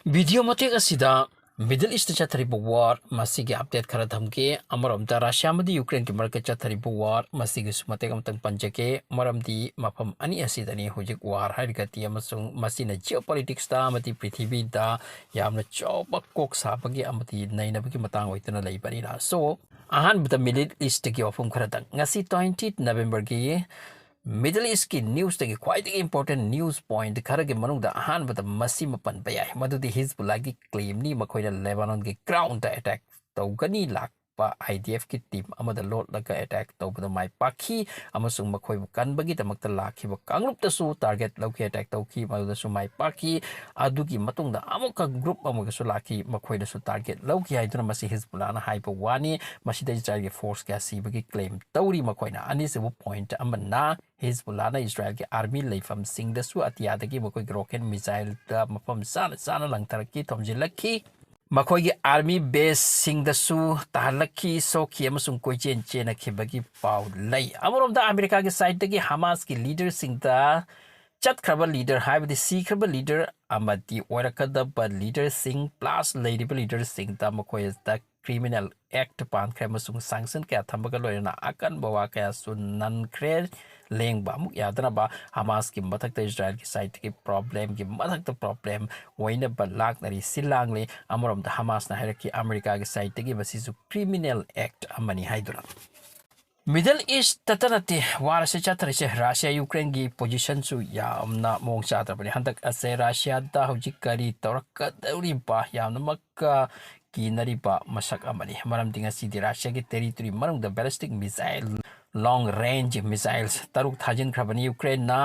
video मटेक असिदा middle east चथरिब वार मसीगे update खरा धमके अमरमदा Russia मदी Ukraine के मरके चथरिब वार मसीगे सुमतेक अमतंग पंजके मरमदी मफम अनि असिदनी हुजिक वार हाइरगति अमसुंग मसीना जियोपॉलिटिक्स दा अमति पृथ्वी दा यामना चौबा कोक साबगे अमति नैनबगी मतंग ओइतना लैबनिरा सो अहानबदा मिडल ईस्ट के वफम खरा दंग ngasi 20 नवंबर की मिडल ईस्ट की न्यूज़ तक ख्वाइदगी इंपोर्टेंट न्यूज़ पॉइंट खर के मनुंगदा अहानबदा मसी मपन बयाय मदुदी हिजबुल्लाह की क्लेम नी मखोइना लेबानन के ग्राउंड अटैक तौगनी लाकपा IDF की टीम अमदा लोट लगा अटैक तौबदा माय पाखी अमसुंग मखोइबु कनबगी तमक्ता लाखिबा कांगरुपतसु टारगेट लौकी अटैक तौकी मदुदसु माय पाखी अदुगी मतुंगदा अमुका ग्रुप अमुगसु लाखी मखोइदसु टारगेट लौकी हाइदुना मसी हिजबुल्लाह ना हाइबा वानी मसीदा इजराइल के फोर्स का सीबगी क्लेम तौरी मखोइना अनिसेबु पॉइंट अमना हिजबुल्लाह इजराइल के आर्मी लेफम सिंगदसु अतियादगी मखोइ रॉकेट मिसाइल दा मफम साना साना लंगथरकी थोमजिलखी मखोइ आर्मी बेस सिंगदसु ताहलखी सोखी अमसुंग कोइचेन चेनखिबगी पाउ लै अमरोमदा अमेरिका के साइड दगी हमास की लीडर सिंगदा चतखरबा लीडर हाइबदी सीखरबा लीडर अमदी ओरकदबा लीडर सिंग प्लस लेडिबा लीडर सिंगदा मखोइदा क्रिमिनल एक्ट पानख्रे मसुंग सांसन क्या थंबगा लोयना अकन बवा क्या सुननख्रे लेंगबा मुक यादनबा हमास की मथक इजराइल की साइड की प्रॉब्लम की मथक प्रॉब्लम वइना बलाक नरी सिलांगले अमरम द हमास ना हैरकी अमेरिका की साइड की बसिसु क्रिमिनल एक्ट अमनी हाइदुरा मिडल ईस्ट ततनते वार से चतरसे रशिया यूक्रेन की पोजीशन सु यामना मोंग चातबने हंतक असे रशिया दा हौजिक करी तौरकदौरिबा यामनमक की नरीबा मसक अमनी मरम दिंगा सिदि रशिया की टेरिटरी मरुंग द ballistic missile long range missiles taruk thajin khrabani Ukraine na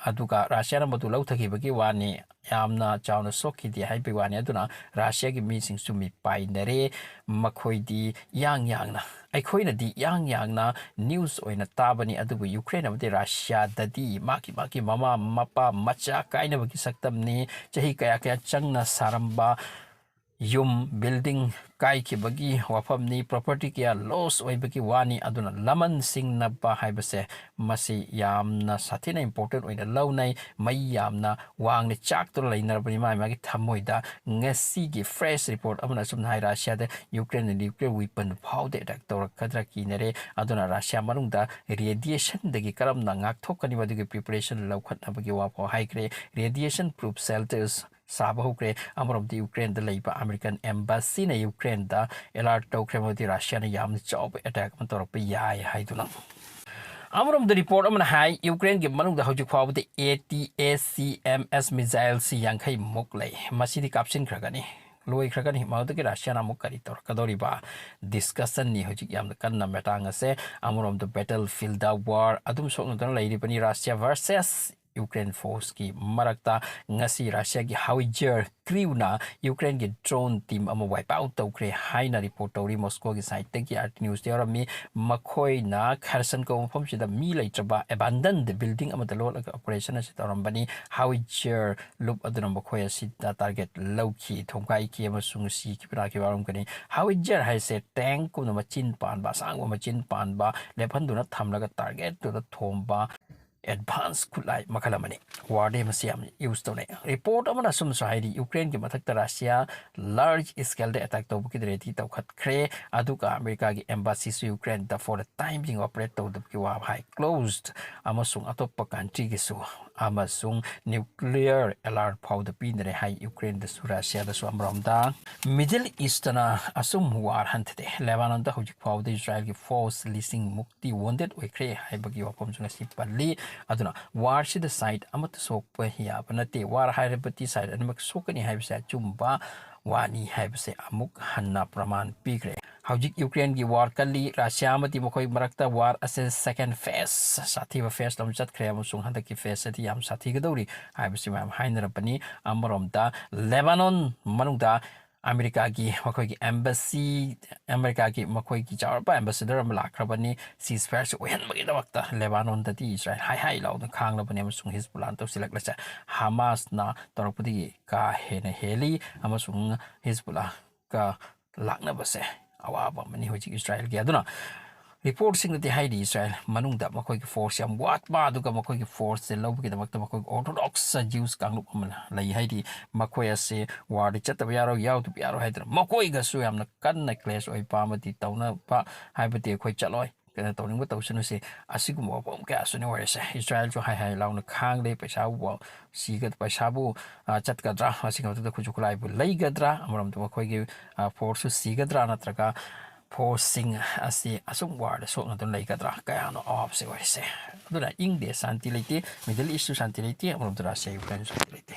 aduga Russia na madu lauthakibagi wani yamna chawna sokidi haibi wani aduna Russia gi mi sing sumi painare makhoi di yang na aikhoina di yang na news oina tabani adubu Ukraine amadi Russia dadi maki mama mapa macha kaina bagi saktamni chahi kaya changna saramba yum building kai ki bagi wafam ni property kia loss oi bagi wani aduna laman sing na ba haibase masi yamna sathina important oina law nai mai yamna wang ni chak to lainar bani mai magi thamoida ngasi gi fresh report amuna sum hai Russia de Ukraine nuclear weapon phau de attack tor khadra ki nere aduna Russia marung da radiation dagi karam na ngak thokani bagi preparation law khat bagi wa pho hai kre radiation proof shelters साबा हुक्रे अमरमदी Ukraine द लैबा American embassy ने Ukraine द alert तौख्रेमदी Russia ने याम चौब अटैक म तौरप याय हाइदुना अमरम द रिपोर्ट अमन हाई यूक्रेन के मनुंग द हौजिक फावदे ATACMS मिसाइल सी यांखै मुक लै मसीदी काप्सिन खरगनी लोई खरगनी माउद के रशिया ना मुक करी तौर कदौरिबा डिस्कशन नि हौजिक याम कन्ना मेटांग असे अमरम द बैटल फील्ड द वार अदुम सोकन लैरिबनी रशिया वर्सेस यूक्रेन फोर्स की मरक्ता ngasi Russia की हाउजर क्रूना यूक्रेन की ड्रोन टीम अम वाइप आउट तौख्रे हाइना रिपोर्ट तौरी मॉस्को की साइट की आर्ट न्यूज तेरमी मखोइना खरसन को मफम सिदा मी लैत्रबा abandoned building अम दलोल ऑपरेशन असे तौरमबनी हाउजर लुप अदुना मखोय सिदा टारगेट लौखी थोंगाई की अमसुंग सी की प्रा की वारम कनी हाउजर हाइसे टैंक को मचिन पानबा सांग मचिन पानबा लेफन दुना थमलगा टारगेट तो थोंबा एडवांस खुलाई मखलमनी वार्डे मसियाम यूज तौने रिपोर्ट अमना सुम सहायदी यूक्रेन के मथक रशिया लार्ज स्केल दे अटैक तौब की रेडी तौखत्ख्रे अदुका अमेरिका की एम्बेसी सु यूक्रेन द for the time being operate तौदब की वा हाई क्लोज्ड अमसुंग अतोप कंट्री की सु अमसुंग न्यूक्लियर अलर्ट फाउद पीनरे हाई यूक्रेन द सु रशिया द सु अमरमदा मिडिल ईस्टना असुम वार हंतदे लेबानन द हौजिक फाउद इजराइल की फोर्स लिसिंग मुक्ति वोंडेड ओइख्रे हाइबगी वापम सुंग सिपल्ली अदुना वार सिद साइड अमत सोकप हिया बनते वार हाइरबती साइड अनमक सोकनी हाइबसे चुम्बा वानी हाइबसे अमुक हन्ना प्रमाण पीग्रे हौजिक यूक्रेन की वार कली रशिया मती मखोई मरक्ता वार असे सेकंड फेस साथी व फेस लम चतख्रे अमसुंग हंदक की फेस अति याम साथी गदौरी हाइबसे मैम हाइनरपनी अमरोमदा लेबानन मनुंगदा अमेरिका की मखोई की एम्बेसी अमेरिका की मखोई की चारपा एम्बेसडर अम लाखरबनी सीजफायर से ओहनबगी दवक्ता लेबानन दती इजराइल हाई लाउद खांगलबनी अमसुंग हिजबुल्लाह तौसिलकलसे हमास ना तौरपदी का हेने हेली अमसुंग हिजबुल्लाह का लाखनबसे अवाब मनी होजी इजराइल की अदुना ꯔꯤꯄꯣꯔꯠꯁꯤꯡꯗꯗꯤ ꯍꯥꯏꯔꯤ ꯏꯁ꯭ꯔꯥꯏꯜ ꯃꯅꯨꯡꯗ ꯃꯈꯣꯏꯒꯤ ꯐꯣꯔꯁ ꯌꯥꯝ ꯋꯥꯠꯄ ꯑꯗꯨꯒ ꯃꯈꯣꯏꯒꯤ ꯐꯣꯔꯁꯁꯦ ꯂꯧꯕꯒꯤꯗꯃꯛꯇ ꯃꯈꯣꯏꯒꯤ ꯑꯣꯔꯊꯣꯗꯣꯛꯁ ꯖ꯭ꯌꯨꯁ ꯀꯥꯡꯂꯨꯞ ꯑꯃꯅ ꯂꯩ ꯍꯥꯏꯗꯤ ꯃꯈꯣꯏ ꯑꯁꯤ ꯋꯥꯔꯗ ꯆꯠꯇꯕ ꯌꯥꯔꯣꯏ ꯌꯥꯎꯗꯕ ꯌꯥꯔꯣꯏ ꯍꯥꯏꯗꯅ ꯃꯈꯣꯏꯒꯁꯨ ꯌꯥꯝꯅ ꯀꯟꯅ ꯀ꯭ꯂꯦꯁ ꯑꯣꯏꯕ ꯑꯃꯗꯤ ꯇꯧꯅꯕ ꯍꯥꯏꯕꯗꯤ ꯑꯩꯈꯣꯏ ꯆꯠꯂꯣꯏ ꯀꯩꯅꯣ ꯇꯧꯅꯤꯡꯕ ꯇꯧꯁꯅꯨꯁꯦ ꯑꯁꯤꯒꯨꯝꯕ ꯋꯥꯐꯝ ꯀꯌꯥꯁꯨꯅꯤ ꯑꯣꯏꯔꯤꯁꯦ ꯏꯁ꯭ꯔꯥꯏꯜꯁꯨ ꯍꯥꯏ ꯂꯥꯎꯅ ꯈꯥꯡꯂꯦ ꯄꯩꯁꯥꯕꯨ ꯆꯠꯀꯗ꯭ꯔꯥ ꯃꯁꯤꯒꯤ ꯃꯊꯛꯇ ꯈꯨꯠꯁꯨ ꯈꯨꯠꯂꯥꯏꯕꯨ ꯂꯩꯒꯗ꯭ꯔꯥ ꯑꯃꯔꯣꯝꯗ ꯃꯈꯣꯏꯒꯤ ꯐꯣꯔꯁꯁꯨ ꯁꯤꯒꯗ꯭ꯔꯥ ꯅꯠꯇ꯭ꯔꯒ ꯐꯣꯔꯁꯁꯤꯡ ꯑꯁꯤ ꯑꯁꯨꯝ ꯋꯥꯔꯗ ꯁꯣꯛꯅꯗꯨꯅ ꯂꯩꯒꯗ꯭ꯔꯥ ꯀꯌꯥꯅꯣ ꯑꯋꯥꯕꯁꯤ ꯑꯣꯏꯔꯤꯁꯦ ꯑꯗꯨꯅ ꯏꯪꯗꯦ ꯁꯥꯟꯇꯤ ꯂꯩꯇꯦ ꯃꯤꯗꯜ ꯏꯁꯁꯨ ꯁꯥꯟꯇꯤ ꯂꯩꯇꯦ ꯑꯃꯔꯣꯝꯗ ꯔꯁꯤꯌꯥ ꯌꯨꯀ꯭ꯔꯦꯟꯁꯨ ꯁꯥꯟꯇꯤ ꯂꯩꯇꯦ